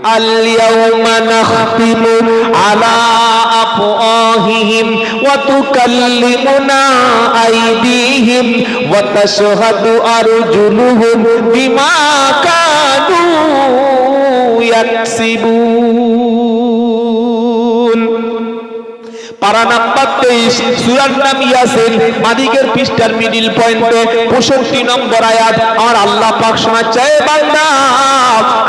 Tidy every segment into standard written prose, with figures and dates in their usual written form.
اليوم نختم على أفواههم وتكلمنا أيديهم وتشهد أرجلهم بما كانوا يكسبون। পারা নাম্বার 23 সূরার নাম ইয়াসিন, মাদিকের পৃষ্ঠার মিডল পয়েন্টে 65 নম্বর আয়াত। আমার আল্লাহ পাক শোনাচ্ছে, এ বান্দা,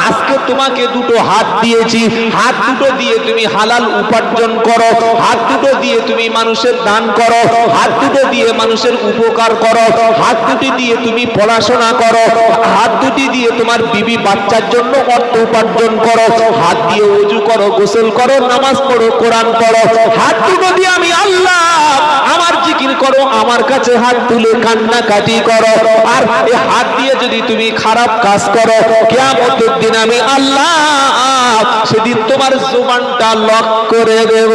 আজকে তোমাকে দুটো হাত দিয়েছি, হাত দুটো দিয়ে তুমি হালাল উপার্জন করো, হাত দুটো দিয়ে তুমি মানুষের দান করো, হাত দুটো দিয়ে মানুষের উপকার করো, হাত দুটি দিয়ে তুমি পড়াশোনা করো, হাত দুটি দিয়ে তোমার বিবি বাচ্চার জন্য অর্থ উপার্জন করো, হাত দিয়ে ওযু করো, গোসল করো, নামাজ পড়ো, কোরআন পড়ো, হাত দুটো দিয়ে আমি আল্লাহ আমার জিকির করো, আমার কাছে হাত তুলে কান্নাকাটি করো। আর এই হাত দিয়ে যদি তুমি খারাপ কাজ করো, কিয়ামতের দিন আমি আল্লাহ সেদিন তোমার জবানটা লক করে দেব।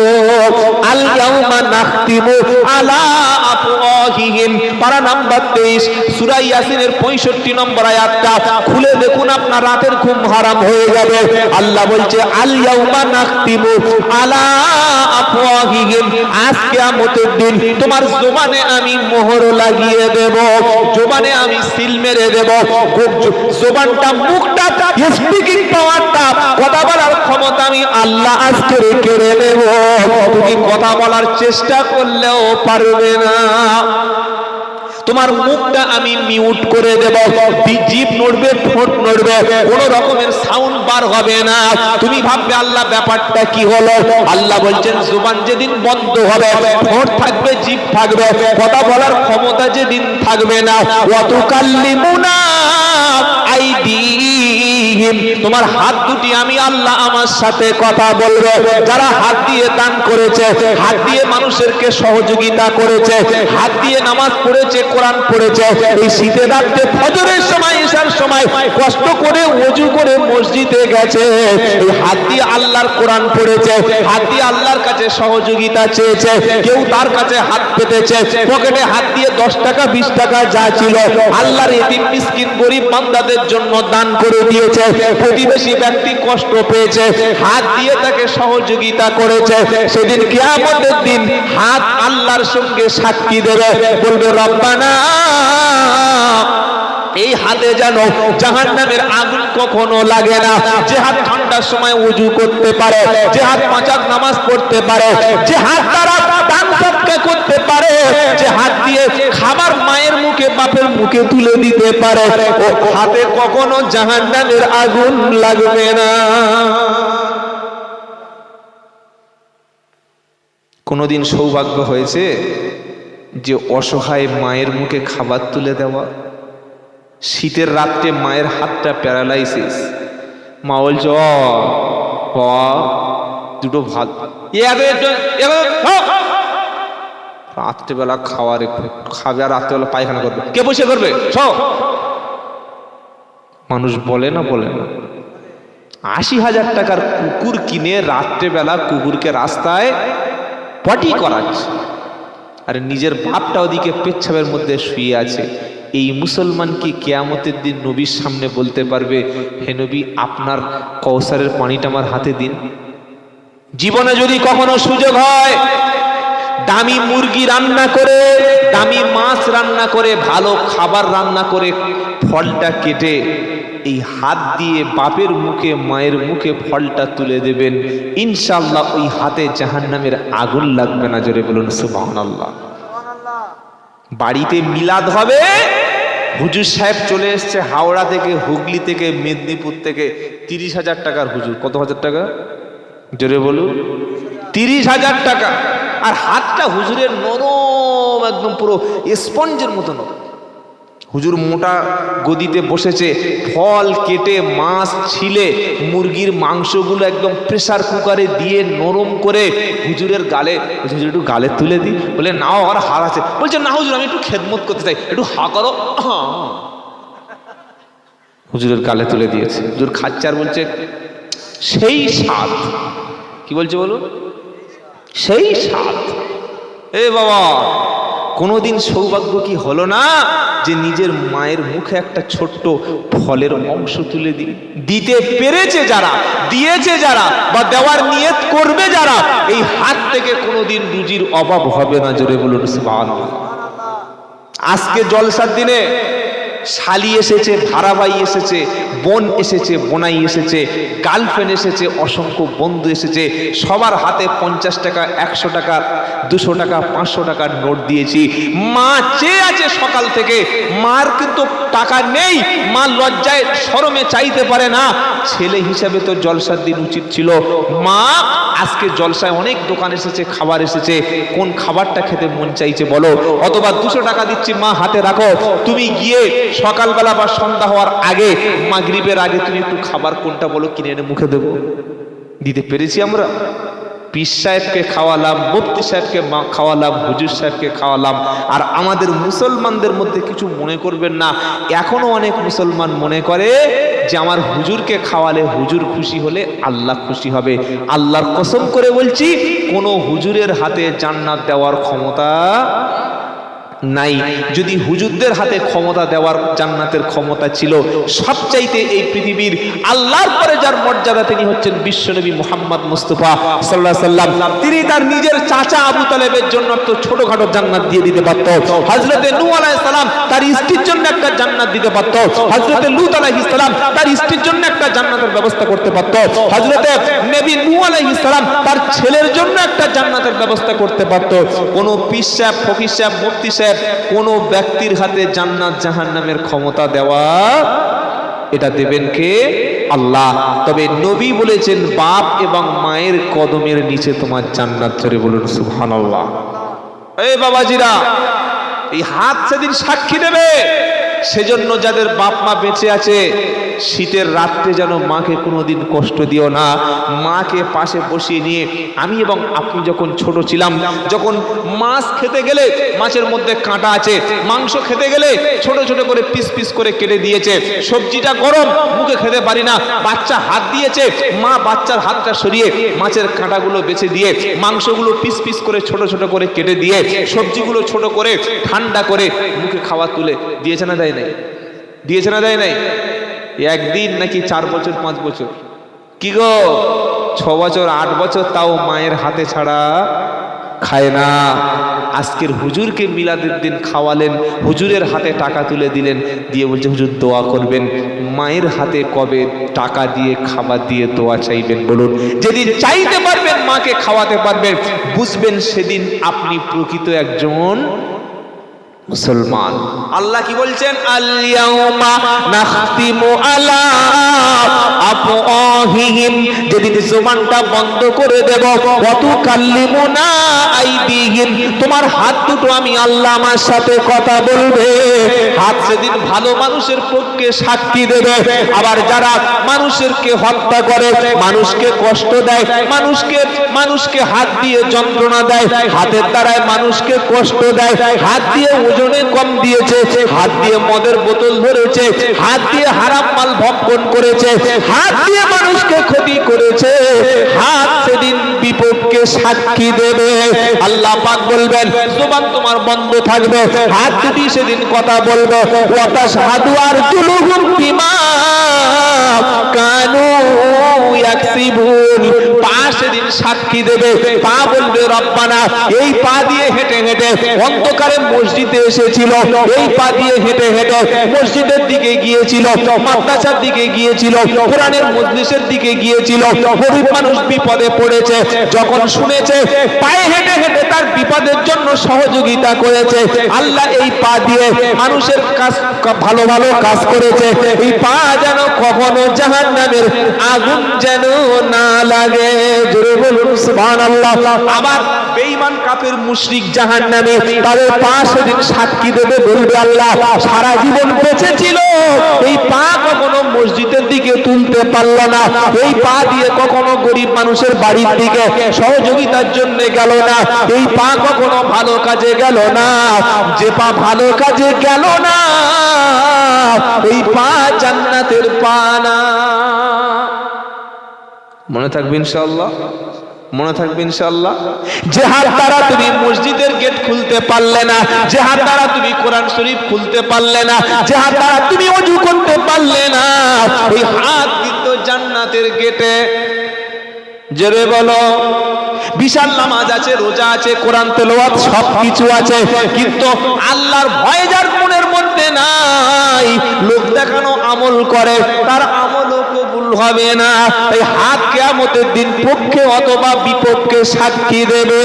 আল ইয়াউমা নাখতিমু আলা আফওয়াহিহিম, পারা নাম্বার 23 সূরা ইয়াসিনের 65 নম্বর আয়াতটা খুলে দেখুন, আপনার রাতের ঘুম হারাম হয়ে যাবে। আল্লাহ বলছে, আল ইয়াউমা নাখতিমু আলা আফওয়াহিহিম, আজ কিয়ামতের দিন তোমার জবানে আমি মোহর লাগিয়ে দেব, জবানে আমি সিল মেরে দেব। জবানটা, মুখটা, স্পিকিং পাওয়ারটা, কথা বলার ক্ষমতা আমি আল্লাহ আজকে কেড়ে নেব। তুমি কথা বলার চেষ্টা করলেও পারবে না। তোমার মুখটা আমি মিউট করে দেব, জিভ নড়বে, ঠোঁট নড়বে, কোন রকমের সাউন্ড বার হবে না। তুমি ভাববে আল্লাহ ব্যাপারটা কি হলো? আল্লাহ বলছেন, জবান যেদিন বন্ধ হবে, ঠোঁট থাকবে, জিভ থাকবে, কথা বলার ক্ষমতা যেদিন থাকবে না। ওয়া তুকাল্লিমুনা আইদিহিম, তোমার হাত দুটি আমি আল্লাহ আমার সাথে কথা বলবে। যারা হাত দিয়ে দান করেছে, হাত দিয়ে মানুষেরকে সহযোগিতা করেছে, হাত দিয়ে নামাজ পড়েছে, কোরআন পড়েছে, এই শীতের রাতে ফজরের সময়, ঈশার সময় কষ্ট করে ওযু করে মসজিদে গেছে, এই হাত দিয়ে আল্লাহর কোরআন পড়েছে, হাত দিয়ে আল্লাহর কাছে সহযোগিতা চেয়েছে, কেউ তার কাছে হাত পেতেছে, পকেটে হাত দিয়ে 10 টাকা 20 টাকা যা ছিল আল্লাহর এতিম মিসকিন গরিব বান্দাদের জন্য দান করে দিয়েছে। প্রতিবেশী ব্যক্তি কষ্ট পেয়েছে, হাত দিয়ে তাকে সহযোগিতা করেছে। সেদিন কিয়ামতের দিন হাত আল্লাহর সঙ্গে সাক্ষী দেবে, বলবে, রব্বানা, এই হাতে যেন জাহান্নামের আগুন কখনো লাগে না। যে হাত ঠান্ডার সময় ওযু করতে পারে, যে হাত 5 ওয়াক্ত নামাজ পড়তে পারে, যে হাত দ্বারা দান সদকা করতে পারে, যে হাত দিয়ে খাবার মায়ের মুখে বাপের মুখে তুলে দিতে পারে, ও হাতে কখনো জাহান্নামের আগুন লাগবে না। কোনদিন সৌভাগ্য হয়েছে যে অসহায় মায়ের মুখে খাবার তুলে দেওয়া? শীতের রাত্রে মায়ের হাতটা প্যারালাইসিস, মা বলছে, দুটো ভাত, রাত্রেবেলা খাওয়ার খাবে আর রাত্রেবেলা পায়খানা করবে, কে বসে করবে? মানুষ বলে না, বলে না? 80,000 টাকার কুকুর কিনে রাত্রেবেলা কুকুরকে রাস্তায় পটি করাচ্ছে, আর নিজের বাপটা ওদিকে পেচ্ছাবের মধ্যে শুয়ে আছে। এই মুসলমান কি কিয়ামতের দিন নবীর সামনে বলতে পারবে, হে নবী, আপনার কওসারের পানিটা আমার হাতে দিন? জীবনে যদি কখনো সুযোগ হয়, দামি মুরগি রান্না করে, দামি মাছ রান্না করে, ভালো খাবার রান্না করে, ফলটা কেটে এই হাত দিয়ে বাপের মুখে মায়ের মুখে ফলটা তুলে দেবেন, ইনশাআল্লাহ ওই হাতে জাহান্নামের আগুন লাগবে না। জোরে বলুন সুবহানাল্লাহ। বাড়িতে মিলাদ হবে, হুজুর সাহেব চলে এসছে হাওড়া থেকে, হুগলি থেকে, মেদিনীপুর থেকে, 30,000 টাকার হুজুর। কত হাজার টাকা? জোরে বলুন, 30,000 টাকা। আর হাতটা হুজুরের নরম, একদম পুরো স্পঞ্জের মতো নরম। হুজুর মোটা গদিতে বসেছে, ফল কেটে, মাছ ছিলে, মুরগির মাংসগুলো একদম প্রেসার কুকারে দিয়ে নরম করে হুজুরের গালে, হুজুর একটু গালে তুলে দিই, বলে নাও, আর হার আছে। বলছে, না হুজুর, আমি একটু খেদমত করতে চাই, একটু হা করো। হুজুরের গালে তুলে দিয়েছে, হুজুর খাচ্ছে আর বলছে, সেই স্বাদ। কি বলছে বলুন? সেই স্বাদ। এ বাবা, কোনোদিন সৌভাগ্য কি হলো না যে নিজের মায়ের মুখে একটা ছোট্ট ফলের অংশ তুলে দিতে পেরেছে যারা, দিয়েছে যারা, বা দেওয়ার নিয়ত করবে যারা, এই হাত থেকে কোনোদিন রুজির অভাব হবে না। জোরে বলুন সুবহানাল্লাহ। আজকে জলসার দিনে শালি এসেছে, ভাড়া ভাই এসেছে, বোন এসেছে, বোনাই এসেছে, গার্লফ্রেন্ড এসেছে, অসংখ্য বন্ধু এসেছে, সবার হাতে 50 টাকা, 100 টাকা, 200 টাকা, 500 টাকার নোট দিয়েছি। মা চেয়ে আছে সকাল থেকে, মার কিন্তু টাকা নেই, মা লজ্জায় শরমে চাইতে পারে না। ছেলে হিসাবে তো জলসার দিন উচিত ছিল। মা আজকে জলসায় অনেক দোকান এসেছে, খাবার এসেছে, কোন খাবারটা খেতে মন চাইছে বলো, অথবা 200 টাকা দিচ্ছি মা হাতে রাখো, তুমি গিয়ে সকালবেলা বা সন্ধ্যা হওয়ার আগে, মাগরিবের আগে তুমি একটু খাবার কোনটা বলো কিনে এনে মুখে দেবো। দিতে পেরেছি আমরা? পীর সাহেবকে খাওয়ালাম, মুফতি সাহেবকে খাওয়ালাম, হুজুর সাহেবকে খাওয়ালাম, আর আমাদের মুসলমানদের মধ্যে কিছু মনে করবেন না, এখনো অনেক মুসলমান মনে করে যে আমার হুজুরকে খাওয়ালে হুজুর খুশি হলে আল্লাহ খুশি হবে। আল্লাহর কসম করে বলছি, কোনো হুজুরের হাতে জান্নাত দেওয়ার ক্ষমতা নাই। যদি হুজুরদের হাতে ক্ষমতা দেওয়ার, জান্নাতের ক্ষমতা ছিল, সবচাইতে এই পৃথিবীর আল্লাহর পরে যার মর্যাদা, তিনি হচ্ছেন বিশ্বনবী মুহাম্মদ মুস্তাফা সাল্লাল্লাহু আলাইহি সাল্লাম। তিনি তার নিজের চাচা আবু তালেবের জন্য তো ছোটখাটো জান্নাত দিয়ে দিতে পারত। হযরতে নূহ আলাইহিস সালাম তার স্ত্রীর জন্য একটা জান্নাত দিতে পারত। হযরতে লূত আলাইহিস সালাম তার স্ত্রীর জন্য একটা জান্নাতের ব্যবস্থা করতে পারত। হযরতে নবী নূহ আলাইহিস সালাম তার ছেলের জন্য একটা জান্নাতের ব্যবস্থা করতে পারত। কোন পীর সাহেব, ফকির সাহেব, মুফতি সাহেব কোন ব্যক্তির হাতে জান্নাত জাহান্নামের ক্ষমতা দেওয়া, এটা দেবেন কে? আল্লাহ। তবে নবী বলেছেন, বাপ এবং মায়ের কদমের নিচে তোমার জান্নাত। জোরে বলুন সুবহানাল্লাহ। এই বাবাজিরা, এই হাত সেদিন সাক্ষী দেবে। সেজন্য যাদের বাপ মা বেঁচে আছে, শীতের রাত্রে যেন মাকে কোনোদিন কষ্ট দিও না। মাকে পাশে বসিয়ে নিয়ে, আমি এবং আপনি যখন ছোট ছিলাম, যখন মাছ খেতে গেলে মাছের মধ্যে কাঁটা আছে, মাংস খেতে গেলে ছোট ছোট করে পিস পিস করে কেটে দিয়েছে, সবজিটা গরম, মুখে খেতে পারি না, বাচ্চা হাত দিয়েছে, মা বাচ্চার হাতটা সরিয়ে মাছের কাঁটাগুলো বেছে দিয়ে, মাংসগুলো পিস পিস করে ছোট ছোট করে কেটে দিয়ে, সবজিগুলো ছোট করে ঠান্ডা করে মুখে খাওয়া তুলে দিয়েছে না দেয় নাই? দিয়েছে না দেয় নাই? একদিন নাকি 4 বছর 5 বছর, কি গো 6 বছর 8 বছর, তাও মায়ের হাতে ছাড়া খায় না। আজকের হুজুরকে মিলাদের দিন খাওয়ালেন, হুজুরের হাতে টাকা তুলে দিলেন, দিয়ে বলছে হুজুর দোয়া করবেন। মায়ের হাতে কবে টাকা দিয়ে, খাবার দিয়ে দোয়া চাইবেন বলুন? যেদিন চাইতে পারবেন, মাকে খাওয়াতে পারবেন, বুঝবেন সেদিন আপনি প্রকৃত একজন মুসলমান। আল্লাহ কি বলছেন? আল-ইয়াউমা নাখতিমু আলা আফওয়াহিহিম, যেদিন জবানটা বন্ধ করে দেব, ওয়া তুকাল্লিমুনা আইদিহিম, তোমার হাত দুটো আমি আল্লাহ আমার সাথে কথা বলবে। হাত সেদিন ভালো মানুষের পক্ষে সাক্ষী দেবে, আবার যারা মানুষকে হত্যা করে, মানুষকে কষ্ট দেয়, মানুষকে হাত দিয়ে যন্ত্রণা দেয়, হাতের দ্বারায় মানুষকে কষ্ট দেয়, হাত দিয়ে ওজনে কম দিয়েছে, হাত দিয়ে মদের বোতল ধরেছে, হাত দিয়ে হারাম মাল ভক্ষণ করেছে, হাত দিয়ে মানুষকে ক্ষতি করেছে, হাত সেদিন বিপক্ষে সাক্ষী দেবে। আল্লাহ পাক বলবেন, জবান তোমার বন্ধ থাকবে, হাত দুটি সেদিন কথা বলবে। ওয়া তাশহাদু আরজুলুহুম বিমা কানু ইয়াকসিবুন, পা সেদিন সাক্ষী দেবে, পা বলবে রব্বানা, এই পা দিয়ে হেঁটে হেঁটে অন্ধকারে মসজিদে এসেছিল, এই পা দিয়ে হেঁটে হেঁটে মসজিদের দিকে গিয়েছিল, মাদ্রাসার দিকে গিয়েছিল, কোরআনের মজলিসের দিকে গিয়েছিল, গরিব মানুষ বিপদে পড়েছে, যখন শুনেছে পায়ে হেঁটে হেঁটে তার বিপদের জন্য সহযোগিতা করেছে, আল্লাহ এই পা দিয়ে মানুষের কাজ, ভালো ভালো কাজ করেছে, এই পা যেন কখনো জাহান্নামের আগুন যেন না লাগে। জোরে বলুন সুবহানাল্লাহ। আবার বেঈমান কাফের মুশরিক জাহান্নামী, তাদের পা সেদিন সাক্ষী দেবে, বলবে আল্লাহ সারা জীবন বেঁচে ছিল, এই পা কখনো মসজিদের দিকে তুলতে পারলো না, এই পা দিয়ে কখনো গরিব মানুষের বাড়ির দিকে সহযোগিতার জন্য গেল না, এই পা কখনো ভালো কাজে গেল না, যে পা ভালো কাজে গেল না, এই পা জান্নাতের পা না। মনে থাকবে ইনশাআল্লাহ। মনে থাকবে ইনশাআল্লাহ। যে হাত দ্বারা তুমি মসজিদের গেট খুলতে পারলে না, যে হাত দ্বারা তুমি কোরআন শরীফ খুলতে পারলে না, যে হাত দ্বারা তুমি ওযু করতে পারলে না, ওই হাত কিন্তু জান্নাতের গেটে। জোরে বলো। বিশাল নামাজ আছে, রোজা আছে, কোরআন তেলাওয়াত সবকিছু আছে, কিন্তু আল্লাহর ভয় যার মনের মধ্যে নাই, লোক দেখানো আমল করে, তার আমলও কবুল হবে না। এই হাত কিয়ামতের দিন পক্ষে অথবা বিপক্ষে সাক্ষী দেবে।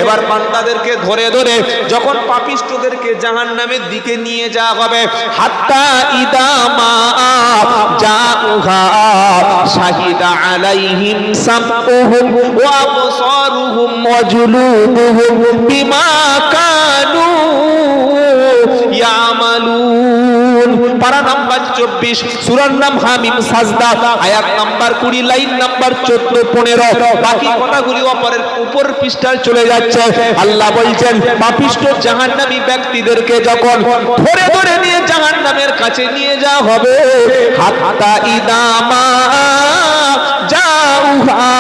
এবার বান্দাদেরকে ধরে ধরে যখন পাপিষ্ঠদেরকে জাহান্নামের দিকে নিয়ে যাওয়া হবে, হাত্তা ইদামা জাউহা শাহিদা আলাইহিম সামউহুম ওয়া আবসারুহুম ওয়া জুলুদুহুম বিমা কানু ইয়ামালুন। পারা নাম্বার 24, সূরার নাম হামিম সাজদা, আয়াত নাম্বার 20, লাইন নাম্বার 14, 15। বাকি কথাগুলি উপর পৃষ্ঠায় চলে যাচ্ছে। আল্লাহ বলছেন পাপিষ্ঠ জাহান্নামী ব্যক্তিদেরকে যখন ধরে ধরে নিয়ে জাহান্নামের কাছে নিয়ে যাওয়া হবে, হাত্তা ইদামা জাউহা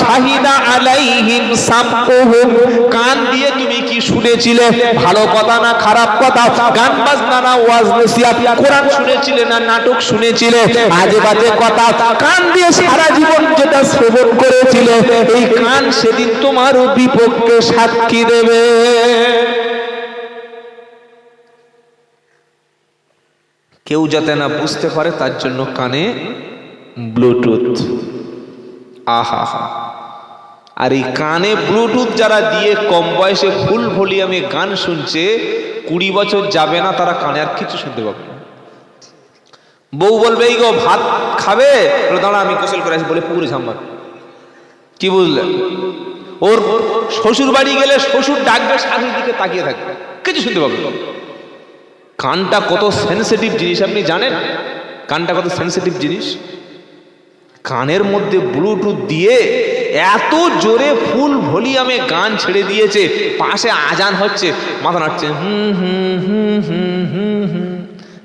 শাহিদা আলাইহিম সামউহুম। কান দিয়ে তুমি কি শুনেছিলে, ভালো কথা না খারাপ কথা, গান বাজনা না ওয়াজ নসিহত, কোরআন শুনেছিলে না নাটক শুনেছিলে, আজে বাজে কথা, কান দিয়ে সারা জীবন যেটা শ্রবণ করেছিলে, এই কান সেদিন তোমার বিপক্ষে সাক্ষী দেবে। কেউ যাতে না বুঝতে পারে তার জন্য কানে ব্লুটুথ। আহা হা। আর এই কানে ব্লুটুথ যারা দিয়ে কম বয়সে ফুল ভলিউমে গান শুনছে, 20 বছর যাবে না তারা কানে আর কিছু শুনতে পাবে না। বউ বলবে এই গো ভাত খাবে, দাঁড়া আমি গোসল করে আসি বলে পুকুরে ঝাম্বার। কি বুঝলেন? ওর শ্বশুর বাড়ি গেলে শ্বশুর ডাকবে, শাশুর দিকে তাকিয়ে থাকবে, কিছু শুনতে পাবে না। কানটা কত সেনসিটিভ জিনিস আপনি জানেন? কানটা কত সেনসিটিভ জিনিস। কানের মধ্যে ব্লুটুথ দিয়ে এত জোরে ফুল ভলিউমে গান ছেড়ে দিয়েছে, পাশে আজান হচ্ছে, মাথা নাড়ছে,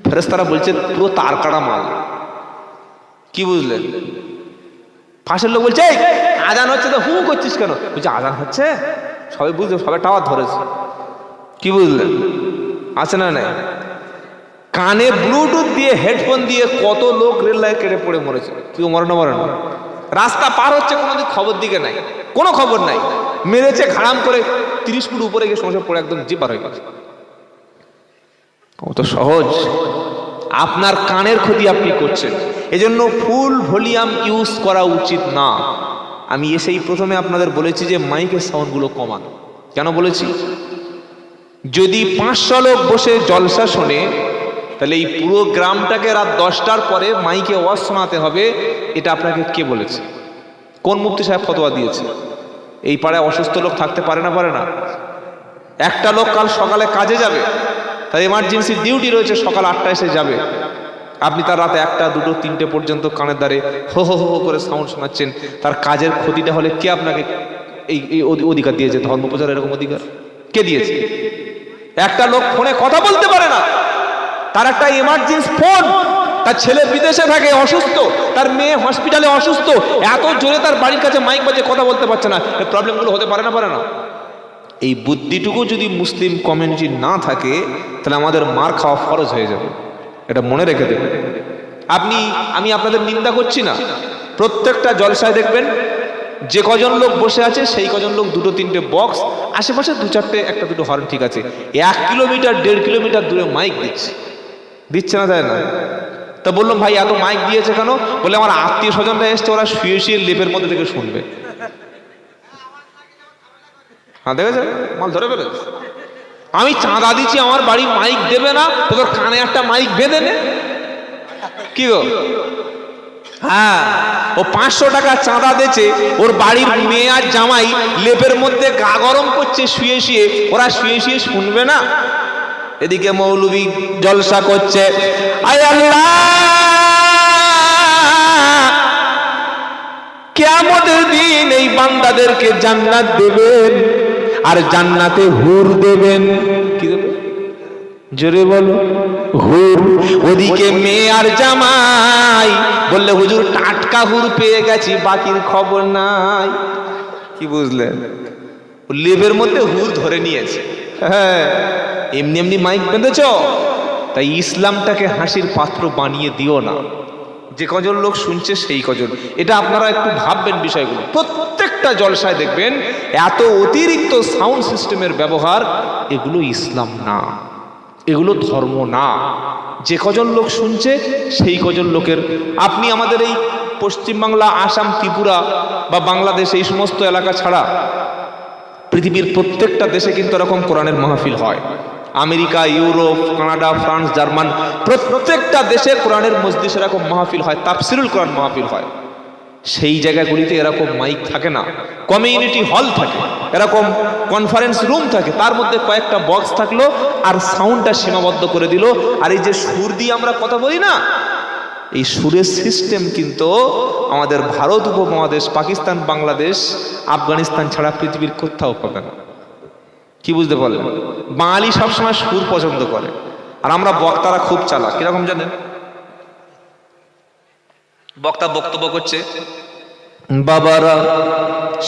ফেরেশতারা বলছে পুরো তার কাটা মাল। কি বুঝলেন? পাশের লোক বলছে আজান হচ্ছে তো হু করছিস কেন? বলছে আজান হচ্ছে, সবাই বুঝলো, সবাই টাওয়ার ধরেছে। কি বুঝলেন? আছে না নাই? কানে ব্লুটুথ দিয়ে হেডফোন দিয়ে কত লোক রেল লাইন কেটে পড়ে মরেছে। কেউ মরে না? রাস্তা পার হচ্ছে, কোনোদিন খবর দিকে নাই, কোনো খবর নাই, মেরেছে ঘাড়াম করে 30 ফুট উপরে গিয়ে সমস্যা পড়ে একদম জিপার হয়ে গেছে। কত সহজ। আপনার কানের ক্ষতি আপনি করছেন, এজন্য ফুল ভলিউম ইউজ করা উচিত না। আমি এসেই প্রথমে আপনাদের বলেছি যে মাইকের সাউন্ডগুলো কমান। কেন বলেছি? যদি 500 লোক বসে জলসা শোনে, তাহলে এই পুরো গ্রামটাকে রাত 10টার পরে মাইকে ওয়াজ শোনাতে হবে, এটা আপনাকে কে বলেছে? কোন মুফতি সাহেব ফতোয়া দিয়েছে? এই পাড়ায় অসুস্থ লোক থাকতে পারে না? পারে না। একটা লোক কাল সকালে কাজে যাবে, তার এমার্জেন্সি ডিউটি রয়েছে, সকাল 8টায় এসে যাবে, আপনি তার রাতে 1টা 2টো 3টে পর্যন্ত কানের দ্বারে হো হো হো করে সাউন্ড শোনাচ্ছেন, তার কাজের ক্ষতিটা হলে কে আপনাকে এই অধিকার দিয়েছে? ধর্ম প্রচার এরকম অধিকার কে দিয়েছে? একটা লোক ফোনে কথা বলতে পারে না, তার একটা এমার্জেন্সি ফোন, তার ছেলে বিদেশে থাকে অসুস্থ, তার মেয়ে হসপিটালে অসুস্থ, এত জোরে তার বাড়ির কাছে মাইক বাজে কথা বলতে পারছে না, এই প্রবলেমগুলো হতে পারে না? পারে না। এই বুদ্ধিটুকু যদি মুসলিম কমিউনিটি না থাকে, তাহলে আমাদের মার খাওয়া ফরজ হয়ে যাবে। এটা মনে রেখে দেবেন। আমি আপনাদের নিন্দা করছি না, প্রত্যেকটা জলসায় দেখবেন যে কজন লোক বসে আছে সেই কজন লোক 2-3টে বক্স, আশেপাশে 2-4টে 1-2টো হর্ন, ঠিক আছে। 1 কিলোমিটার 1.5 কিলোমিটার দূরে মাইক দিচ্ছে না, তাই না? তা বললাম ভাই এত মাইক দিয়েছে কেন? বলে আমার আত্মীয় স্বজনরা এসছে, ওরা শুয়ে শুয়ে লেপের মধ্যে থেকে শুনবে। হ্যাঁ দেখেছে, মাল ধরে ফেলেছে। আমি চাঁদা দিচ্ছি, আমার বাড়ি মাইক দেবে না, তোর কানে একটা মাইক বেঁধে নে। কি গো? হ্যাঁ, ও 500 টাকা চাঁদা দিয়েছে, ওর বাড়ির মেয়ে আর জামাই লেপের মধ্যে গা গরম করছে শুয়ে শুয়ে, ওরা শুয়ে শুয়ে শুনবে না? এদিকে মৌলবি জলসা করছে। আয় আল্লাহ, কিয়ামতের দিন এই বান্দাদেরকে জান্নাত দেবেন, আর জান্নাতে হুর দেবেন। কি দেবেন? জোরে বলো, হুর। ওদিকে মেয়ে আর জামাই বললে হুজুর টাটকা হুর পেয়ে গেছি, বাকির খবর নাই। কি বুঝলেন? লেবের মধ্যে হুর ধরে নিয়েছে। হ্যাঁ, এমনি এমনি মাইক বেঁধেছ, তাই ইসলামটাকে হাসির পাত্র বানিয়ে দিও না। যে কজন লোক শুনছে সেই কজন। এটা আপনারা একটু ভাববেন বিষয়গুলো। প্রত্যেকটা জলসায় দেখবেন এত অতিরিক্ত সাউন্ড সিস্টেমের ব্যবহার, এগুলো ইসলাম না, এগুলো ধর্ম না। যে কজন লোক শুনছে সেই কজন লোকের। আপনি আমাদের এই পশ্চিমবাংলা, আসাম, ত্রিপুরা বা বাংলাদেশ এই সমস্ত এলাকা ছাড়া পৃথিবীর প্রত্যেকটা দেশে কিন্তু এরকম কোরআনের মাহফিল হয়। America, Europe, Canada, France, German, প্রত্যেকটা দেশে কোরআনের মজলিস এরকম মাহফিল হয়, তাফসিরুল কোরআন মাহফিল হয়। সেই জায়গাগুলিতে এরকম মাইক থাকে না, কমিউনিটি হল থাকে, এরকম কনফারেন্স রুম থাকে, তার মধ্যে কয়েকটা বক্স থাকলো আর সাউন্ডটা সীমাবদ্ধ করে দিল। আর এই যে সুর দিয়ে আমরা কথা বলি না, এই সুরের সিস্টেম কিন্তু আমাদের ভারত উপমহাদেশ, পাকিস্তান, বাংলাদেশ, আফগানিস্তান ছাড়া পৃথিবীর কোথাও পাবে না। কি বুঝতে পারলেন? বাঙালি সবসময় সুর পছন্দ করে, আর আমরা বক্তারা খুব চালাক। কিরকম জানেন? বক্তা বক্তব্য করছে, বাবারা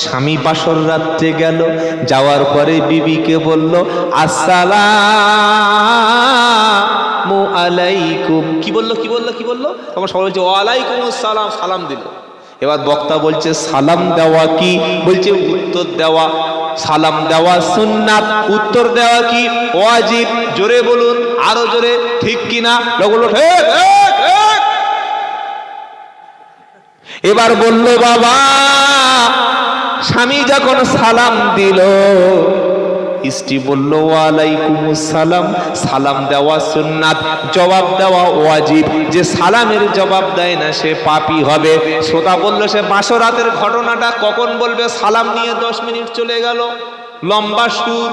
স্বামী বাসর রাত্রে গেল, যাওয়ার পরে বিবিকে বলল আসসালামু আলাইকুম। কি বললো কি বললো কি বললো? তখন সবাই বলছে ওয়ালাইকুম আসসালাম, সালাম দিল। এবার বক্তা বলছে সালাম দেওয়া কি? বলছে উত্তর দেওয়া। সালাম দেওয়া সুন্নাত, উত্তর দেওয়া কি ওয়াজিব। জোরে বলুন, আরো জোরে, ঠিক কিনা? লোকগুলো ঠিক। এবার বলল বাবা, স্বামী যখন সালাম দিল, স্ত্রী বলল ওয়ালাইকুম সালাম। সালাম দেওয়া সুন্নাত, জবাব দেওয়া ওয়াজিব। যে সালামের জবাব দেয় না সে পাপী হবে। শ্রোতা বলল সে বাসরাতের ঘটনাটা কখন বলবে? সালাম নিয়ে 10 মিনিট চলে গেল, লম্বা সুর।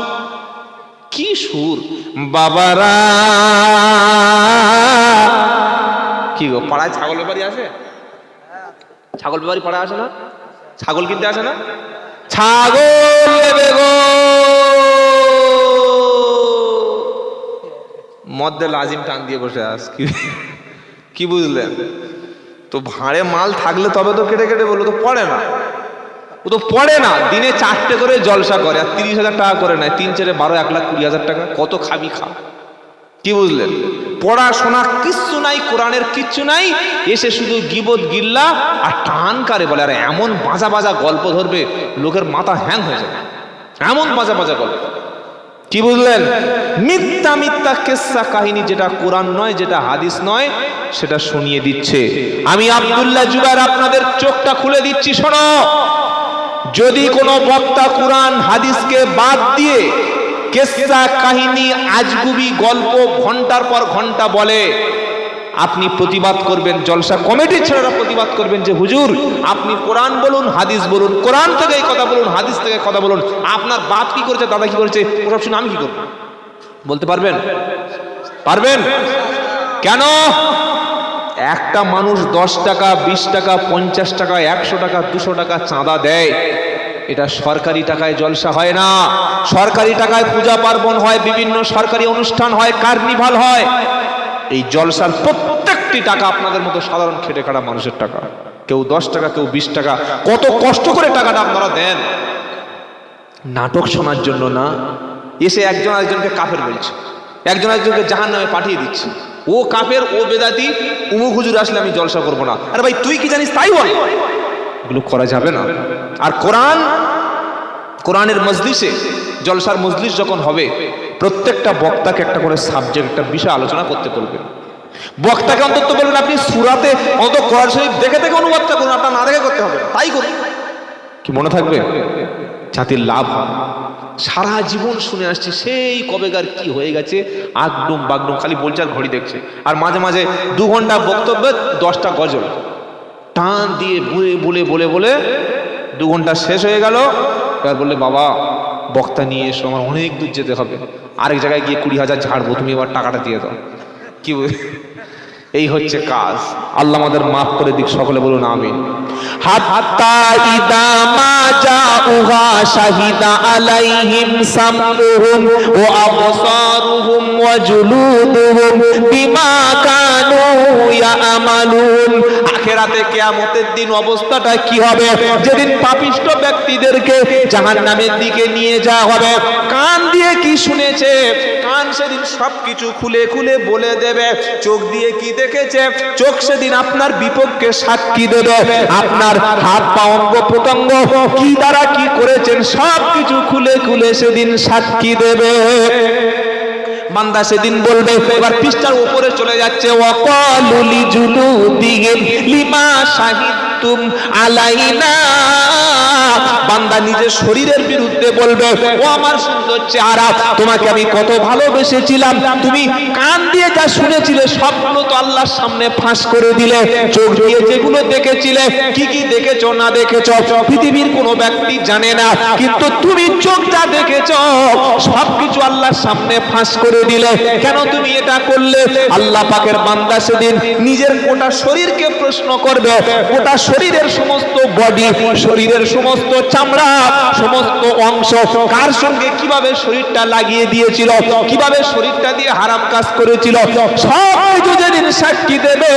কি সুর বাবারা! কি গো, পাড়ায় ছাগলের বাড়ি আছে? ছাগল ব্যাপারী পাড়ায় আসে না? ছাগল কিনতে আসে না? ছাগল নেবে গো, মধ্যে লাজিম টান দিয়ে বসে আস। কি বুঝলেন? তো ভাঁড়ে মাল থাকলে তবে তো কেটে কেটে বললো, তো পড়ে না, ও তো পড়ে না। দিনে 4টে করে জলসা করে আর 30,000 টাকা করে নেয়। 3 4 12 1,20,000 টাকা। কত খাবি খা। কি বুঝলেন? পড়াশোনা কিচ্ছু নাই, কোরআনের কিচ্ছু নাই, এসে শুধু গিবত গিল্লা আর টান কারে বলে। আর এমন বাজা বাজা গল্প ধরবে, লোকের মাথা হ্যাং হয়ে যাবে। এমন বাজা বাজা গল্প। কি বুঝলেন? মিথ্যা মিথ্যা কিসসা কাহিনী, যেটা কোরআন নয়, যেটা হাদিস নয়, সেটা শুনিয়ে দিচ্ছে। আমি আব্দুল্লাহ জুবায়ের আপনাদের চোখটা খুলে দিচ্ছি, শোনো। যদি কোনো বক্তা কোরআন হাদিসকে বাদ দিয়ে কিসসা কাহিনী, আজগুবি গল্প ঘন্টার পর ঘন্টা বলে, আপনি প্রতিবাদ করবেন। জলসা কমিটির ছেলেরা প্রতিবাদ করবেন যে হুজুর আপনি কোরআন বলুন, হাদিস বলুন, কোরআন থেকে এই কথা বলুন, হাদিস থেকে কথা বলুন। আপনার বাপ কি করেছে, দাদা কি করেছে, ওসব শুনে আমি কি করব? বলতে পারবেন? পারবেন? কেন? একটা মানুষ 10 টাকা, 20 টাকা, 50 টাকা, 100 টাকা, 200 টাকা চাঁদা দেয়, এটা সরকারি টাকায় জলসা হয় না। সরকারি টাকায় পূজা পার্বণ হয়, বিভিন্ন সরকারি অনুষ্ঠান হয়, কার্নিভাল হয়। এই জলসার প্রত্যেকটি টাকা আপনাদের মতো সাধারণ খেটে খাওয়া মানুষের টাকা। কেউ 10 টাকা, কেউ 20 টাকা। কত কষ্ট করে টাকাটা আপনারা দেন। নাটক শোনার জন্য না। এসে একজন আরেকজনকে কাফের বলছে, একজন আরেকজনকে জাহান্নামে পাঠিয়ে দিচ্ছে। ও কাফের, ও বেদাতি, উমুক হুজুর আসলে আমি জলসা করবো না। আরে ভাই তুই কি জানিস তাই বল। এগুলো করা যাবে না। আর কোরআনের মজলিসে, জলসার মজলিস যখন হবে, প্রত্যেকটা বক্তাকে একটা করে সাবজেক্ট, একটা বিষয় আলোচনা করতে বলবেন। বক্তাকে অন্তত বলবেন আপনি সূরাতে অন্তত কোরআন শরীফ দেখে দেখে অনুবাদটা করুন, আপনার না দেখে করতে হবে, তাই করুন। কি মনে থাকবে? জাতির লাভ হয়। সারা জীবন শুনে আসছি, সেই কবেকার কি হয়ে গেছে, আগডুম বাগডুম, খালি বলছে আর ঘড়ি দেখছে। আর মাঝে মাঝে 2 ঘন্টা বক্তব্যে 10টা গজল টান দিয়ে বলে বলে বলে 2 ঘন্টা শেষ হয়ে গেল। এবার বললে বাবা বক্তা নিয়ে এসো, আমার অনেক দূর যেতে হবে, আরেক জায়গায় গিয়ে 20,000 ঝাড়বো, তুমি এবার টাকাটা দিয়ে দাও। কি এই হচ্ছে কাজ। আল্লাহ আমাদের মাফ করে দিক, সকলে বলুন আমিন। হাত্তা ইদা মা জাউহা শাহিদা আলাইহিম সামউহুম ওয়া আবসারুহুম ওয়া জুলুদুহুম বিমা কানু ইয়ামালুন। আখিরাতে কিয়ামতের দিন অবস্থাটা কি হবে? যেদিন পাপিষ্ঠ ব্যক্তিদেরকে জাহান্নামের দিকে নিয়ে যাওয়া হবে, কান দিয়ে কি শুনেছে, কান সেদিন সবকিছু খুলে খুলে বলে দেবে। চোখ দিয়ে কি দেখেছে, চোখ সেদিন আপনার বিপক্ষে সাক্ষী দেবে। আপনার হাত পা অঙ্গ প্রত্যঙ্গ কি দ্বারা কি করেছেন সবকিছু খুলে খুলে সেদিন সাক্ষী দেবে। বান্দা সেদিন বলবে, এবার পৃষ্ঠার উপরে চলে যাচ্ছে, ওয়াকালু লিজুলুদিহিম লিমা শাহিদতুম আলাইনা। বান্দা নিজের শরীরের বিরুদ্ধে বলবে, ও আমার সুন্দর চেহারা, তোমাকে আমি কত ভালোবেসেছিলাম, তুমি কান দিয়ে যা শুনেছিলে সবগুলো তো আল্লাহর সামনে ফাঁস করে দিলে। চোখ দিয়ে যেগুলো দেখেছিলে, কি কি দেখেছো না দেখেছো পৃথিবীর কোনো ব্যক্তি জানে না, কিন্তু তুমি চোখ যা দেখেছো সবকিছু আল্লাহর সামনে ফাঁস করে দিলে। কেন তুমি এটা করলে? আল্লাহ পাকের বান্দা সেদিন নিজের গোটা শরীরকে প্রশ্ন করবে, গোটা শরীরের সমস্ত বডি, শরীরের সমস্ত চামড়া, সমস্ত অংশ কার সঙ্গে কিভাবে শরীরটা লাগিয়ে দিয়েছিল, কিভাবে শরীরটা দিয়ে হারাম কাজ করেছিল, সব কিছু যেদিন সাক্ষী দেবে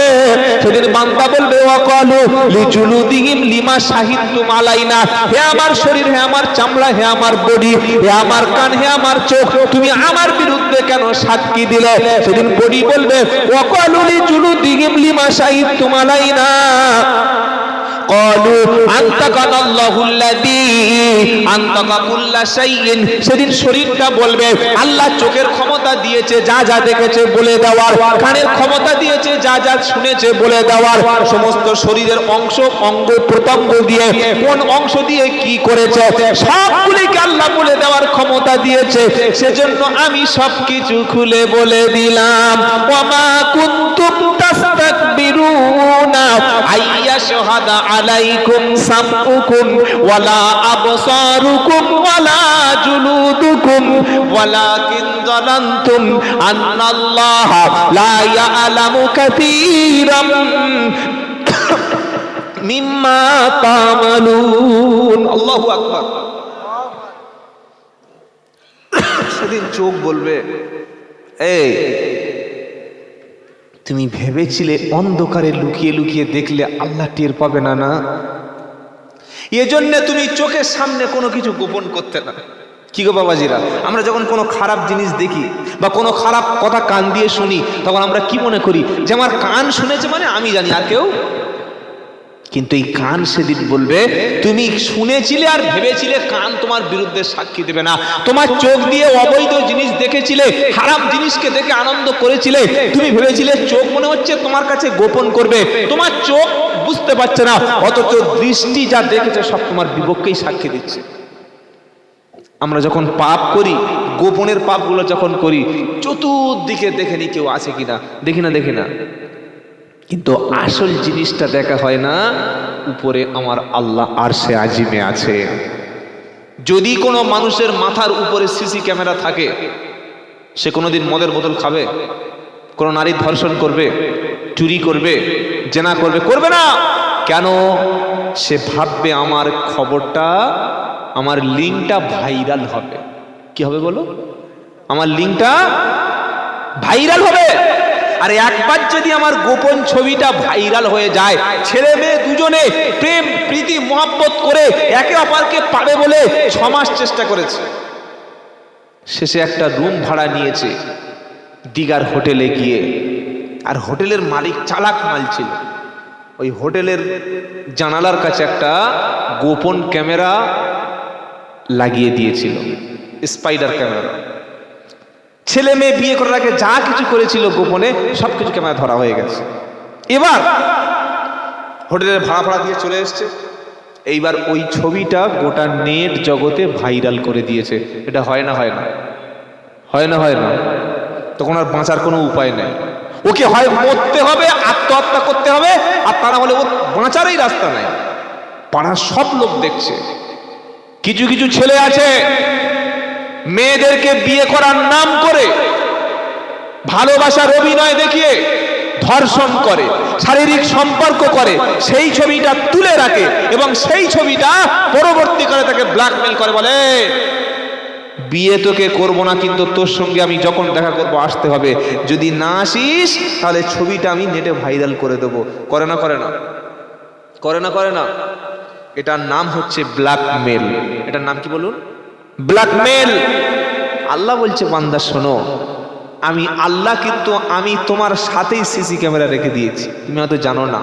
সেদিন বান্দা বলবে, ওয়াকালু লিজুলুদিহিম লিমা শাহিদতুম আলাইনা। হে আমার শরীর, হে আমার চামড়া, হে আমার বডি, হে আমার কান, হে আমার চোখ, তুমি আমার বিরুদ্ধে কেন সাক্ষী দিলে? সেদিন বডি বলবে, ওয়াকালু লিজুলুদিহিম লিমা শাহিদতুম আলাইনা। সেদিন শরীরটা বলবে, আল্লাহ চোখের ক্ষমতা দিয়েছে যা যা দেখেছে বলে দেওয়ার, কানের ক্ষমতা দিয়েছে যা যা শুনেছে বলে দেওয়ার, সমস্ত শরীরের অংশ অঙ্গ প্রত্যঙ্গ দিয়ে কোন অংশ দিয়ে কি করেছে সবগুলিকে আল্লাহ বলে দেওয়ার ক্ষমতা দিয়েছে। সেজন্য আমি সবকিছু খুলে বলে দিলাম। ওয়ামা কুনতুম তাস্তাকবিরুনা আইয়া শাহাদা আলাইকুম সামউকুম ওয়ালা আবসারুকুম ওয়ালা জুলুদুকুম ওয়ালাকিন যালানতুম আন্নাল্লাহা লা ইয়ালামু কাসীরাম মিম্মা তা'মালুন। আল্লাহু আকবার। সেদিন চোখ বলবে, এই তুমি ভেবেছিলে অন্ধকারে লুকিয়ে লুকিয়ে দেখলে আল্লাহ টের পাবে না, না এজন্য তুমি চোখের সামনে কোনো কিছু গোপন করতে না। কি গো বাবাজিরা, আমরা যখন কোনো খারাপ জিনিস দেখি বা কোনো খারাপ কথা কান দিয়ে শুনি, তখন আমরা কি মনে করি যে আমার কান শুনেছে মানে আমি জানি, আর কেউ। কিন্তু এই কান সেদিন বলবে, তুমি শুনেছিলে আর ভেবেছিলে কান তোমার বিরুদ্ধে সাক্ষী দেবে না। তোমার চোখ দিয়ে অবৈধ জিনিস দেখেছিলে, হারাম জিনিসকে দেখে আনন্দ করেছিলে, তুমি ভেবেছিলে চোখ মনে হচ্ছে তোমার কাছে গোপন করবে, তোমার চোখ বুঝতে পারছে না, অথচ দৃষ্টি যা দেখেছে সব তোমার বিপক্ষেই সাক্ষী দিচ্ছে। আমরা যখন পাপ করি, গোপনের পাপগুলো যখন করি, চতুর্দিকে দেখে নি কেউ আছে কিনা, দেখি না, কিন্তু আসল জিনিসটা দেখা হয় না। উপরে আমার আল্লাহ আরশে আজিমে আছে। যদি কোনো মানুষের মাথার উপরে সিসি ক্যামেরা থাকে, সে কোনোদিন মদের বোতল খাবে, কোনো নারী ধর্ষণ করবে, চুরি করবে, জেনা করবে? করবে না। কেন? সে ভাববে আমার খবরটা, আমার লিঙ্কটা ভাইরাল হবে। কি হবে বলো? আমার লিঙ্কটা ভাইরাল হবে। আর একবার যদি আমার গোপন ছবিটা ভাইরাল হয়ে যায়, ছেলে মেয়ে দুজনে প্রেম প্রীতি মহব্বত করে একে অপরকে পাবে বলে 6 মাস চেষ্টা করেছে, শেষে একটা রুম ভাড়া নিয়েছে দিঘার হোটেলে গিয়ে। আর হোটেলের মালিক চালাক মাল ছিল। ওই হোটেলের জানালার কাছে একটা গোপন ক্যামেরা লাগিয়ে দিয়েছিল, স্পাইডার ক্যামেরা। ছেলে মেয়ে বিয়ে করার আগে যা কিছু করেছিল গোপনে, সবকিছু ক্যামেরা ধরা হয়ে গেছে। এবার হোটেলের ভাড়া দিয়ে চলে এসছে। এইবার ওই ছবিটা গোটা নেট জগতে ভাইরাল করে দিয়েছে। এটা হয় না? তখন আর বাঁচার কোনো উপায় নেই। ওকে হয় মরতে হবে, আত্মহত্যা করতে হবে, আর তা না হলে ও বাঁচারই রাস্তা নাই। পাড়ার সব লোক দেখছে। কিছু কিছু ছেলে আছে মেয়েদেরকে বিয়ে করার নাম করে, ভালোবাসার অভিনয় দেখিয়ে ধর্ষণ করে, শারীরিক সম্পর্ক করে, সেই ছবিটা তুলে রাখে এবং সেই ছবিটা পরবর্তীকালে তাকে ব্ল্যাকমেল করে, বলে বিয়ে তোকে করবো না, কিন্তু তোর সঙ্গে আমি যখন দেখা করবো আসতে হবে, যদি না আসিস তাহলে ছবিটা আমি নেটে ভাইরাল করে দেবো। করে না করে না করে না করে না? এটার নাম হচ্ছে ব্ল্যাকমেল। এটার নাম কি বলুন? ব্ল্যাকমেল। আল্লাহ বলছে বান্দা শোনো, আমি আল্লাহ কিন্তু আমি তোমার সাথেই সিসি ক্যামেরা রেখে দিয়েছি, তুমি হয়তো জানো না।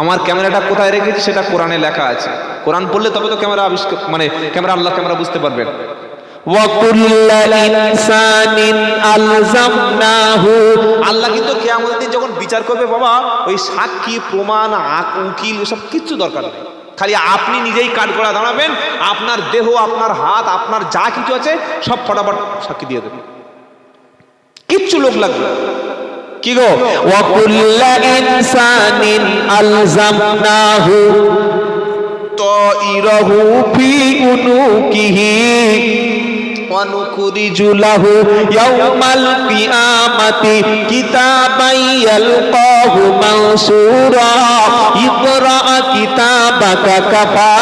আমার ক্যামেরাটা কোথায় রেখেছি সেটা কোরআনে লেখা আছে। কোরআন পড়লে তবে তো ক্যামেরা আবিষ্কার, মানে ক্যামেরা, আল্লাহ ক্যামেরা বুঝতে পারবেন। আল্লাহ কিন্তু কিয়ামতের দিন যখন বিচার করবে বাবা, ওই সাক্ষী প্রমাণ উকিল এসব কিচ্ছু দরকার নেই, খালি আপনি নিজেই কাঠগড়া দাঁড়াবেন, আপনার দেহ, আপনার হাত, আপনার যা কিছু আছে সব ফটাফট সাক্ষী দিয়ে দেবেন, কিচ্ছু লোক লাগবে। কি গো? ওয়া কুল্লা ইনসানিন আলজামনাহু তাইরাহু ফি উনুকিহি ওয়া নুখরিজু লাহু ইয়াওমাল কিয়ামাতি কিতাবান ইয়ালকাহু মানসুরা ইকরা কিতাবাকা কাফা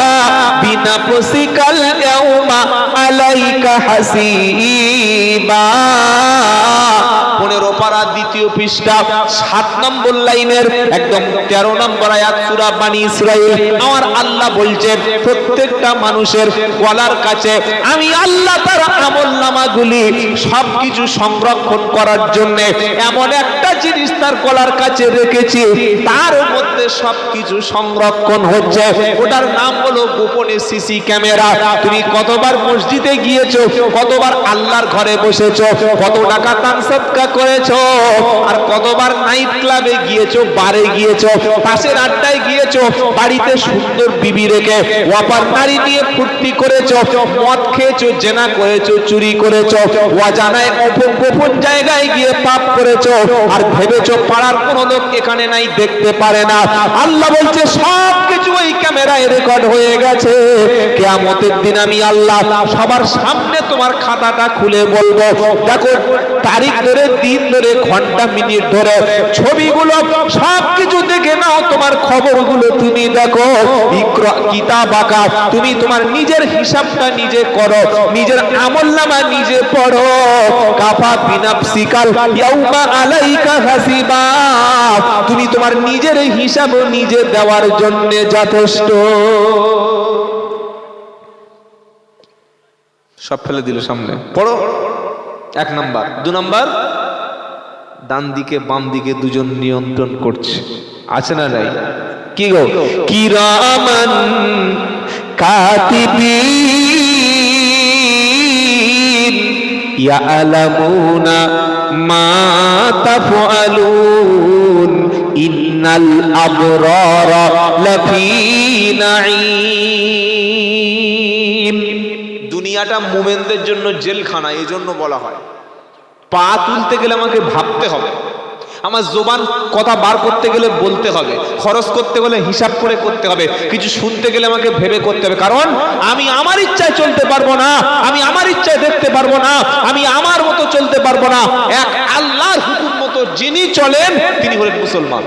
বিনাফসিকাল ইয়াওমা আলাইকা হাসিবা। 15 পারা 2য় পৃষ্ঠা 7 নম্বর লাইনের একদম 13 নম্বর আয়াত সূরা বানী ইসরাঈল। আমার আল্লাহ বলছেন প্রত্যেকটা মানুষের গলার কাছে আমি আল্লাহ তার আমলনামাগুলি সবকিছু সংরক্ষণ করার জন্য এমন একটা জিনিস তার গলার কাছে রেখেছি, তার মধ্যে সবকিছু সংরক্ষণ হচ্ছে। ওটার নাম হলো গোপনে সিসি ক্যামেরা। তুমি কতবার মসজিদে গিয়েছো, কতবার আল্লাহর ঘরে বসেছো, কত টাকা দান সদকা করেছো, আর কতবার নাইট ক্লাবে গিয়েছো, বারে গিয়েছো, পাশের আড্ডায় গিয়েছো, বাড়িতে সুন্দর বিবি রেখে ওয়াপার নারী নিয়ে ফুর্তি করেছো, মদ খেয়েছো, জেনা করেছো, চুরি করেছো, অজানায় গোপন জায়গায় গিয়ে পাপ করেছো, আর ভেবেছো পাড়ার কোনো লোক এখানে নাই, দেখতে পারে না। আল্লাহ বলছে সব কিছু ওই ক্যামেরায় রেকর্ড হয়ে গেছে। কিয়ামতের দিন আমি আল্লাহ সবার সামনে তোমার খাতাটা খুলে বলবো, দেখো তারিখ ধরে, দিন ধরে, ঘন্টা, মিনিট ধরে ছবিগুলো সবকিছু দেখে নাও, তোমার খবরগুলো তুমি দেখো। ইকরা কিতাবাকা, তুমি তোমার নিজের হিসাবটা নিজে করো, নিজের আমলনামা নিজে পড়ো। কাফা বিনাফসিকাল ইয়াউমা আলাইকা হাসিবা, তুমি তোমার নিজের হিসাব নিজে দেওয়ার জন্য যথেষ্ট। সব ফেলে দিল সামনে, পড়ো। 1 নাম্বার। 2 নাম্বার, ডান দিকে বাম দিকে দুজন নিয়ন্ত্রণ করছে, আছে না নাই? কি গো? কিরামান কাতিবিন ইয়ালামুনা মা তাফআলুন ইন্নাল আবরারা লাফি নাঈম। দুনিয়াটা মুমিনদের জন্য জেলখানা, এই জন্য বলা হয়। পা তুলতে গেলে আমাকে ভাবতে হবে, আমার জবান কথা বার করতে গেলে বলতে হবে, খরচ করতে গেলে হিসাব করে করতে হবে, কিছু শুনতে গেলে আমাকে ভেবে করতে হবে। কারণ আমি আমার ইচ্ছায় চলতে পারবো না, আমি আমার ইচ্ছায় দেখতে পারবো না, আমি আমার মতো চলতে পারবো না। এক আল্লাহর হুকুম মতো যিনি চলেন তিনি হলেন মুসলমান।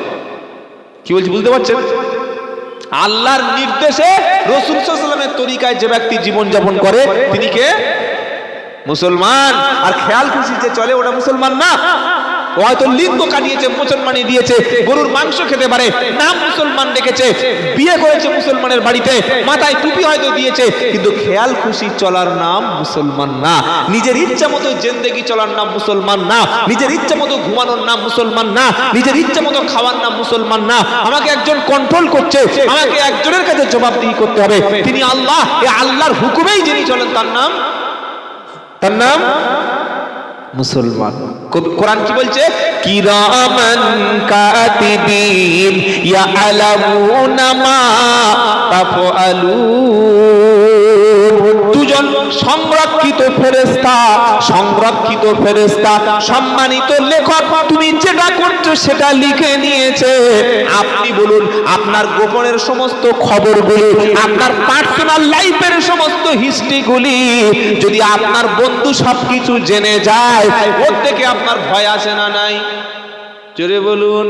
কি বলছি বুঝতে পারছেন? আল্লাহর নির্দেশে রাসূল সাল্লাল্লাহু আলাইহি ওয়াসাল্লামের তরিকায় যে ব্যক্তি জীবন যাপন করে তিনি কে? মুসলমান। আর খেয়াল খুশি যে চলে ওটা মুসলমান না। হয়তো লিঙ্গ কাটিয়েছে, মুসলমানি দিয়েছে, গরুর মাংস খেতে পারে, নাম মুসলমান রেখেছে, বিয়ে করেছে মুসলমানের বাড়িতে, মাথায় টুপি হয়তো দিয়েছে, কিন্তু খেয়াল খুশি চলার নাম মুসলমান না। নিজের ইচ্ছা মতো জিন্দেগি চলার নাম মুসলমান না। নিজের ইচ্ছা মতো ঘুমানোর নাম মুসলমান না। নিজের ইচ্ছা মতো খাওয়ার নাম মুসলমান না। আমাকে একজন কন্ট্রোল করছে, আমাকে একজনের কাছে জবাবদিহি করতে হবে, তিনি আল্লাহ। এই আল্লাহর হুকুমেই যিনি চলেন তার নাম মুসলমান। কোরআন কি বলছে? কিরামান কাতিবিন ইয়ালামুনা মা তাফআলুন। দুজন সংরক্ষিত ফেরেশতা, সম্মানিত লেখক, তুমি যেটা করছো সেটা লিখে নিয়েছে। আপনি বলুন, আপনার গোপনের সমস্ত খবরগুলি, আপনার পার্সোনাল লাইফের সমস্ত হিস্ট্রিগুলি যদি আপনার বন্ধু সবকিছু জেনে যায়, ওর থেকে আপনার ভয় আছে না নাই? জোরে বলুন।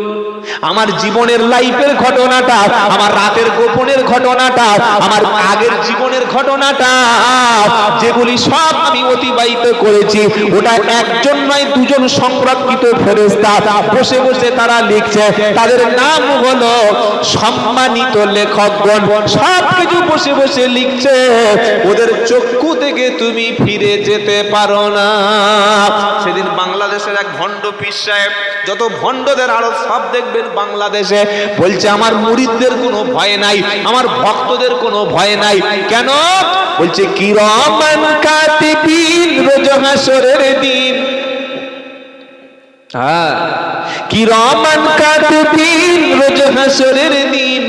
আমার জীবনের লাইফের ঘটনাটা, আমার রাতের গোপনের ঘটনাটা, আমার আগের জীবনের ঘটনাটা, যেগুলি সব আমি অতিবাহিত করেছি, ওটা একজন নয় দুজন সংরক্ষিত ফেরেশতা বসে বসে তারা লিখছে। তাদের নাম হলো সম্মানিত লেখকগণ। সব কিছু বসে বসে লিখছে। ওদের চক্ষু থেকে তুমি ফিরে যেতে পারো না। সেদিন বাংলাদেশের এক ভণ্ড পীর সাহেব, যত ভণ্ডদের আরো সব দেখবেন বাংলাদেশে, বলছে আমার মুরিদদের কোনো ভয় নাই, আমার ভক্তদের কোনো ভয় নাই। কেন? বলছে কিরামান কাতিবিন, রোজ হাসরের দিন। হ্যাঁ, কিরামান কাতিবিন, রোজ হাসরের দিন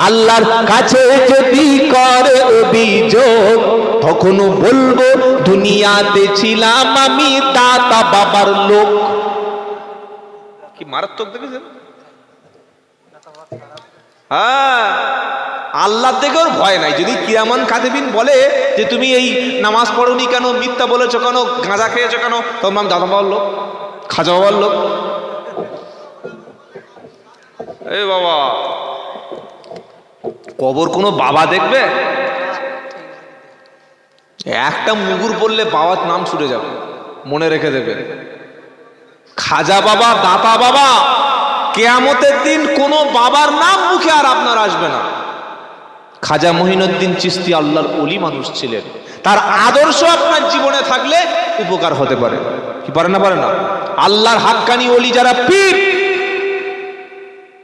আল্লাহর কাছে যদি করে অভিযোগ, তখন বলবো দুনিয়াতে ছিলাম আমি দাতা বাবার লোক। কি মারাত্মক দেখেছেন? হ্যাঁ, আল্লাহর থেকেও ভয় নাই। যদি কিরামান কাতিবিন বলে যে তুমি এই নামাজ পড়োনি কেন, মিথ্যা বলেছো কেন, গাঁজা খেয়েছো কেন, তখন আমি দাদা বাবার লোক, খাজা বাবার লোক। এই বাবা, কবর কোনো বাবা দেখবে? একটা মুগুর পড়লে বাবার নাম ছুটে যাবে, মনে রেখে দেবে। খাজা বাবা, দাতা বাবা, কিয়ামতের দিন কোনো বাবার নাম মুখে আর আপনার আসবে না। খাজা মঈনুদ্দিন চিশতি আল্লাহর ওলি মানুষ ছিলেন। তার আদর্শ আপনার জীবনে থাকলে উপকার হতে পারে। কি পারে না? পারে না। আল্লাহর হাক্কানি ওলি যারা পীর,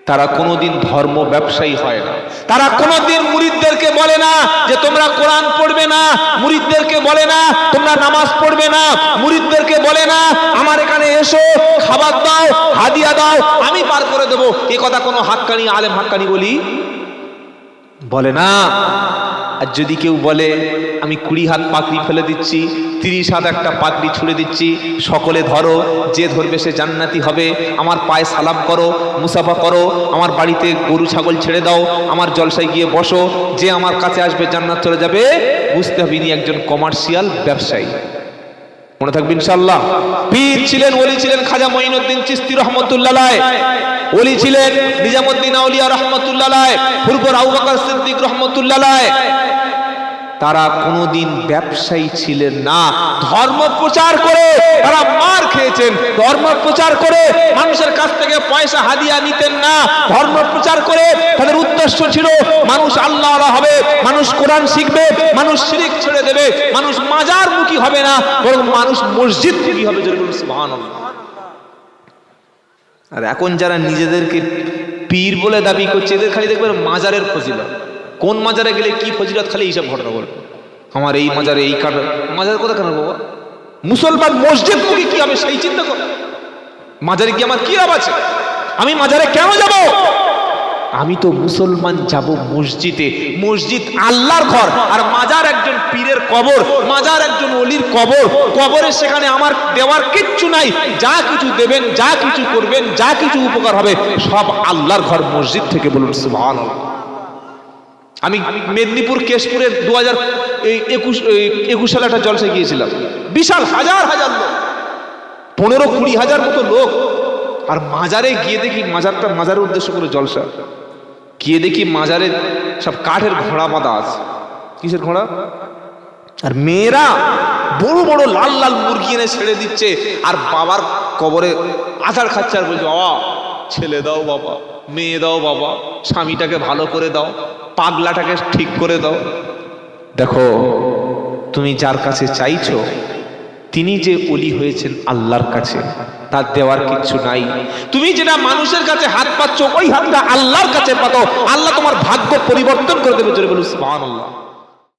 তারা কোনোদিন ধর্ম ব্যবসায়ী হয় না। তারা কোনোদিন মুরিদদেরকে বলে না যে তোমরা কোরআন পড়বে না, মুরিদদেরকে বলে না তোমরা নামাজ পড়বে না, মুরিদদেরকে বলে না আমার এখানে এসো, খাবার দাও, হাদিয়া দাও, আমি পার করে দেবো। এ কথা কোনো হাক্কানি আলেম হাক্কানি বলি বলে না। আর যদি কেউ বলে আমি 20 হাত পাকড়ি ফেলে দিচ্ছি, 30 হাত একটা পাকড়ি ছুড়ে দিচ্ছি, সকলে ধরো, যে ধরবে সে জান্নাতি হবে, আমার পায়ে সালাম করো, মুসাফা করো, আমার বাড়িতে গরু ছাগল ছেড়ে দাও, আমার জলসায় গিয়ে বসো, যে আমার কাছে আসবে জান্নাত চলে যাবে, বুঝতে হবে ইনি একজন কমার্শিয়াল ব্যবসায়ী। মনে থাকবে ইনশাআল্লাহ। পীর ছিলেন, ওলি ছিলেন খাজা মঈনুদ্দিন চিশতি রহমতুল্লাহ আলাইহ, ওলি ছিলেন নিজামুদ্দিন আউলিয়া রহমতুল্লাহ আলাইহ, ফুরফুর আবু বকর সিদ্দিক রহমতুল্লাহ আলাইহ। তারা কোনোদিন ব্যবসায়ী ছিলেন না। ধর্ম প্রচার করে তারা মার খেয়েছেন। ধর্ম প্রচার করে মানুষের কাছ থেকে পয়সা হাদিয়া নিতেন না। ধর্ম প্রচার করে তাদের উদ্দেশ্য ছিল মানুষ আল্লাহওয়ালা হবে, মানুষ কোরআন শিখবে, মানুষ শিরক ছেড়ে দেবে, মানুষ মাজার মুখী হবে না, বরং মানুষ মসজিদ মুখী হবে। সুবহানাল্লাহ। আর এখন যারা নিজেদেরকে পীর বলে দাবি করছে, এদের খালি দেখবেন মাজারের ফজিলত, কোন মাজারে গেলে কি ফজিলত, খালি এইসব ঘটনা বলবে। আমার এই মাজারে এই কারণ, মাজার কথা কেন বাবা? মুসলমান মসজিদ মুখী কি হবে সেই চিন্তা কর। মাজারে কি আমার কি লাভ আছে? আমি মাজারে কেন যাব? আমি তো মুসলমান যাব মসজিদে। মসজিদ আল্লাহর ঘর, আর মাজার একজন পীরের কবর, মাজার একজন ওলির কবর। কবরে সেখানে আমার দেওয়ার কিচ্ছু নাই। যা কিছু দেবেন, যা কিছু করবেন, যা কিছু উপকার হবে, সব আল্লাহর ঘর মসজিদ থেকে। বলুন সুবহানাল্লাহ। আমি মেদিনীপুর কেশপুরের 2021 সালে একটা জলসায় গিয়েছিলাম। বিশাল হাজার হাজার লোক, 15-20 হাজার মতো লোক। আর মাজারে গিয়ে দেখি, মাজারের উদ্দেশ্য করে জলসা, গিয়ে দেখি মাজারে সব কাঠের ঘোড়া বাঁধা আছে। কিসের ঘোড়া? আর মেয়েরা বড় বড় লাল লাল মুরগি এনে ছেড়ে দিচ্ছে, আর বাবার কবরে আছাড় খাচ্ছে আর বলছে বাবা ছেলে দাও, বাবা মেয়ে দাও, বাবা স্বামীটাকে ভালো করে দাও, পাগলাটাকে ঠিক করে দাও। দেখো, তুমি যার কাছে চাইছো তিনি যে ওলি হয়েছেন আল্লাহর কাছে, তার দেওয়ার কিচ্ছু নাই। তুমি যেটা মানুষের কাছে হাত পাচ্ছ, ওই হাতটা আল্লাহর কাছে পাতো, আল্লাহ তোমার ভাগ্য পরিবর্তন করে দেবে। জোরে বলুন সুবহানাল্লাহ।